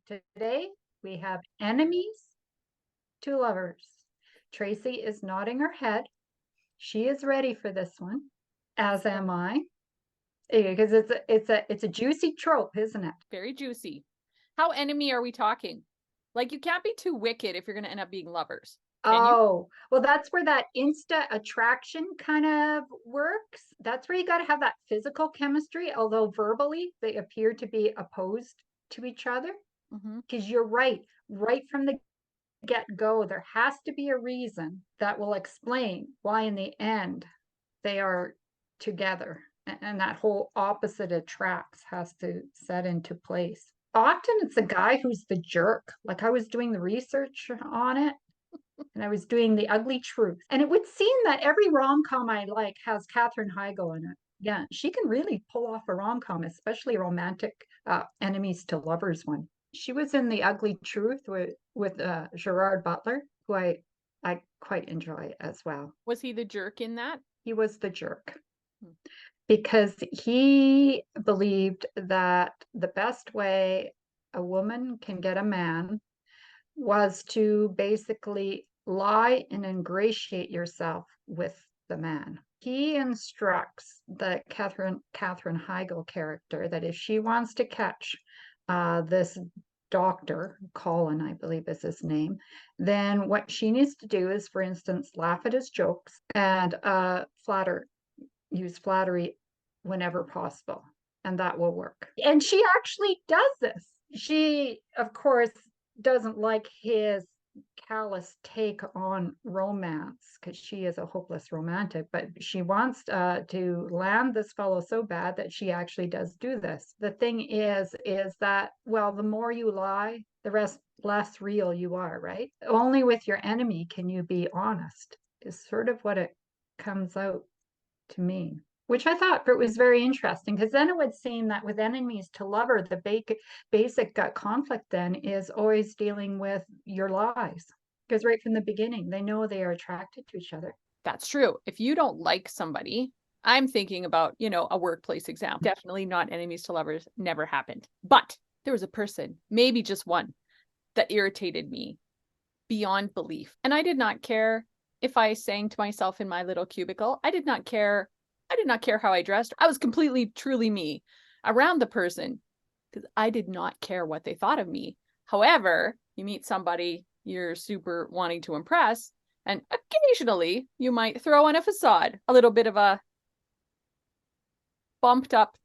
Today we have enemies to lovers. Tracey is nodding her head. She is ready for this one, as am I. Because it's a juicy trope, isn't it? Very juicy. How enemy are we talking? Like, you can't be too wicked if you're going to end up being lovers. Can you? Oh, well, that's where that insta attraction kind of works. That's where you got to have that physical chemistry, although verbally they appear to be opposed to each other. Because you're right from the get-go, there has to be a reason that will explain why in the end they are together. And that whole opposite attracts has to set into place. Often it's the guy who's the jerk. Like I was doing the research on it and I was doing the ugly truth. And it would seem that every rom-com I like has Katherine Heigl in it. Yeah, she can really pull off a rom-com, especially a romantic enemies to lovers one. She was in The Ugly Truth with Gerard Butler, who I quite enjoy as well. Was he the jerk in that? He was the jerk because he believed that the best way a woman can get a man was to basically lie and ingratiate yourself with the man. He instructs the Katherine Heigl character that if she wants to catch this doctor, Colin, I believe is his name, then what she needs to do is, for instance, laugh at his jokes and use flattery whenever possible, and that will work. And she actually does this. She, of course, doesn't like his callous take on romance because she is a hopeless romantic, but she wants to land this fellow so bad that she actually does do this. The thing is that, well, the more you lie, the less real you are, right? Only with your enemy can you be honest, is sort of what it comes out to mean. Which I thought it was very interesting, because then it would seem that with enemies to lover, the basic gut conflict then is always dealing with your lies. Because right from the beginning, they know they are attracted to each other. That's true. If you don't like somebody, I'm thinking about, a workplace example. Definitely not enemies to lovers, never happened. But there was a person, maybe just one, that irritated me beyond belief. And I did not care if I sang to myself in my little cubicle. I did not care how I dressed. I was completely, truly me around the person because I did not care what they thought of me. However, you meet somebody you're super wanting to impress, and occasionally you might throw on a facade, a little bit of a bumped up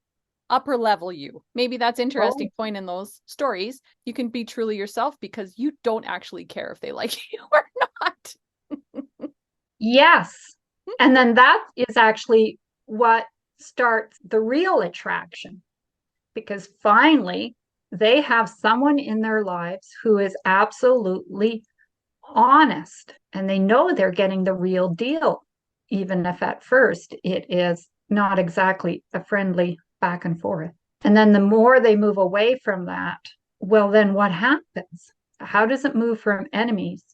upper level you. Maybe that's interesting point in those stories. You can be truly yourself because you don't actually care if they like you or not. Yes. And then that is actually what starts the real attraction, because finally they have someone in their lives who is absolutely honest and they know they're getting the real deal, even if at first it is not exactly a friendly back and forth. And then the more they move away from that, well, then what happens? How does it move from enemies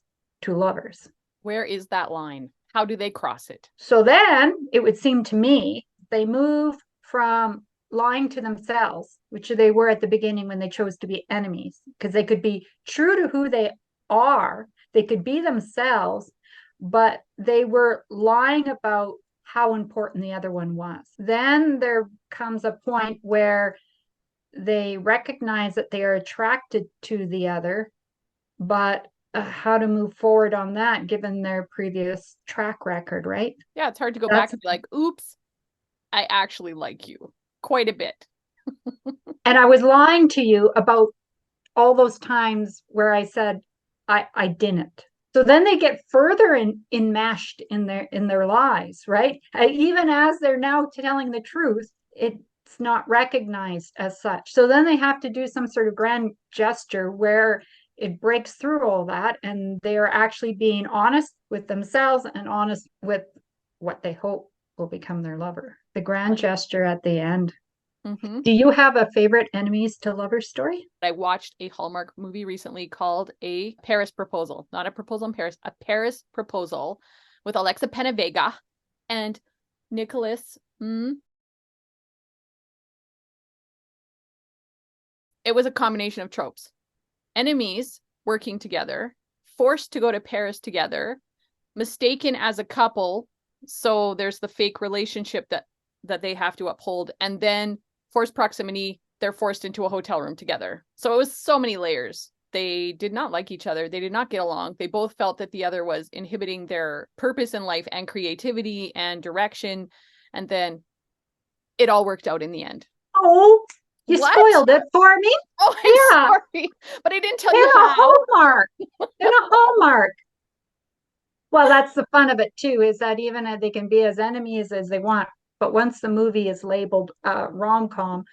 to lovers? Where is that line? How do they cross it? So then it would seem to me they move from lying to themselves, which they were at the beginning when they chose to be enemies, because they could be true to who they are, they could be themselves, but they were lying about how important the other one was. Then there comes a point where they recognize that they are attracted to the other, but how to move forward on that given their previous track record, right? Yeah, it's hard to go back and be like, oops, I actually like you quite a bit. And I was lying to you about all those times where I said I didn't. So then they get further enmeshed in their lies, right? Even as they're now telling the truth, it's not recognized as such. So then they have to do some sort of grand gesture where it breaks through all that and they are actually being honest with themselves and honest with what they hope will become their lover. The grand gesture at the end. Mm-hmm. Do you have a favorite enemies to lovers story? I watched a Hallmark movie recently called A Paris Proposal. Not a proposal in Paris, a Paris Proposal with Alexa Penavega and Nicholas. It was a combination of tropes. enemies working together, forced to go to Paris together, mistaken as a couple. So there's the fake relationship that they have to uphold. And then forced proximity, they're forced into a hotel room together. So it was so many layers. They did not like each other. They did not get along. They both felt that the other was inhibiting their purpose in life and creativity and direction. And then it all worked out in the end. Oh, you spoiled it for me. Oh, I'm sorry. But I didn't tell you In a how. Hallmark. In a Hallmark. Well, that's the fun of it too, is that even they can be as enemies as they want, but once the movie is labeled rom-com,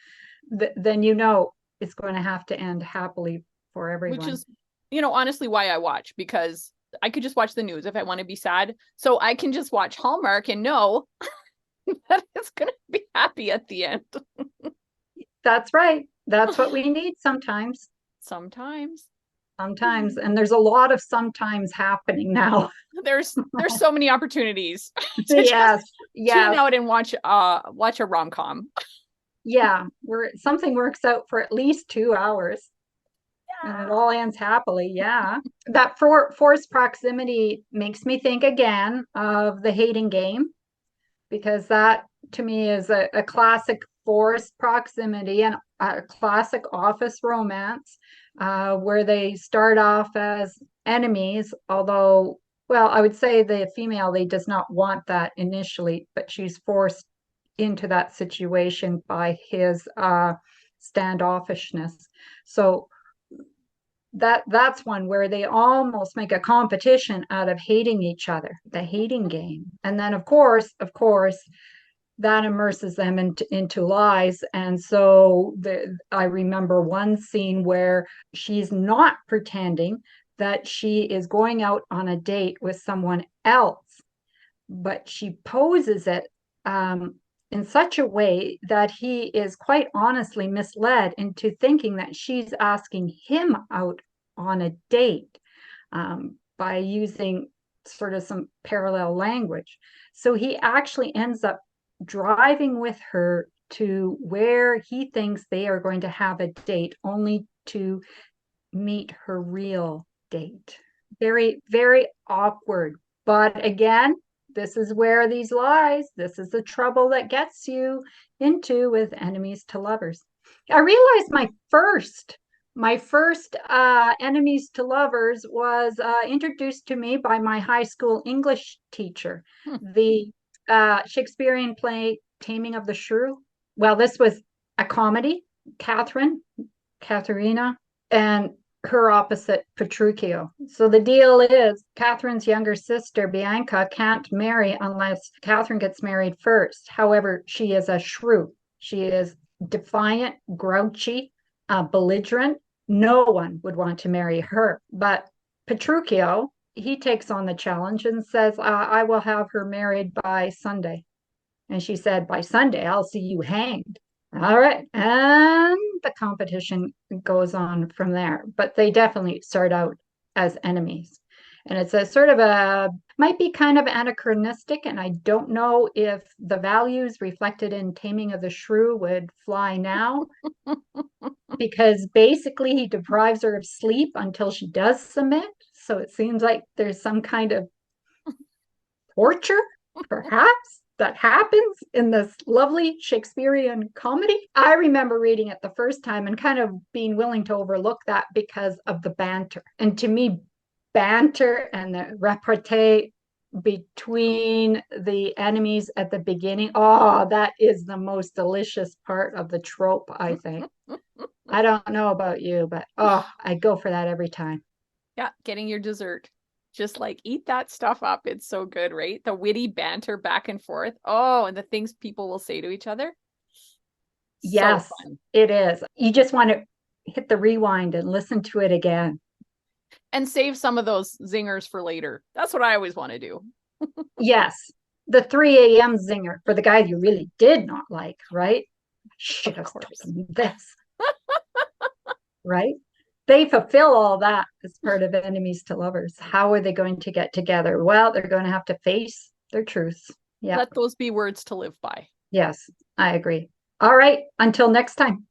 then you know it's going to have to end happily for everyone. Which is, honestly why I watch, because I could just watch the news if I want to be sad. So I can just watch Hallmark and know that it's going to be happy at the end. That's right. That's what we need sometimes. Sometimes. And there's a lot of sometimes happening now. There's so many opportunities to yes tune out and watch a rom-com. Yeah, where something works out for at least 2 hours. Yeah. And it all ends happily. Yeah. That forced proximity makes me think again of The Hating Game, because that to me is a classic forced proximity and a classic office romance, where they start off as enemies, although, well, I would say the female, they does not want that initially, but she's forced into that situation by his standoffishness. So that's one where they almost make a competition out of hating each other, The Hating Game. And then of course that immerses them into lies. And so I remember one scene where she's not pretending that she is going out on a date with someone else, but she poses it in such a way that he is quite honestly misled into thinking that she's asking him out on a date, by using sort of some parallel language. So he actually ends up driving with her to where he thinks they are going to have a date, only to meet her real date. Very, very awkward. But again, this is where these lies, this is the trouble that gets you into with enemies to lovers. I realized my first enemies to lovers was introduced to me by my high school English teacher. The Shakespearean play Taming of the Shrew. Well, this was a comedy. Katharina, and her opposite, Petruchio. So the deal is Catherine's younger sister, Bianca, can't marry unless Catherine gets married first. However, she is a shrew. She is defiant, grouchy, belligerent. No one would want to marry her. But Petruchio, he takes on the challenge and says, I will have her married by Sunday. And she said, by Sunday, I'll see you hanged. All right. And the competition goes on from there. But they definitely start out as enemies. And it's a sort of might be kind of anachronistic. And I don't know if the values reflected in Taming of the Shrew would fly now. Because basically he deprives her of sleep until she does submit. So it seems like there's some kind of torture, perhaps, that happens in this lovely Shakespearean comedy. I remember reading it the first time and kind of being willing to overlook that because of the banter. And to me, banter and the repartee between the enemies at the beginning, oh, that is the most delicious part of the trope, I think. I don't know about you, but I go for that every time. Yeah, getting your dessert. Just like eat that stuff up. It's so good, right? The witty banter back and forth. Oh, and the things people will say to each other. Yes, so it is. You just want to hit the rewind and listen to it again. And save some of those zingers for later. That's what I always want to do. Yes. The 3 a.m. zinger for the guy you really did not like, right? Should have told me this. Right? They fulfill all that as part of enemies to lovers. How are they going to get together? Well, they're going to have to face their truths. Yeah. Let those be words to live by. Yes, I agree. All right. Until next time.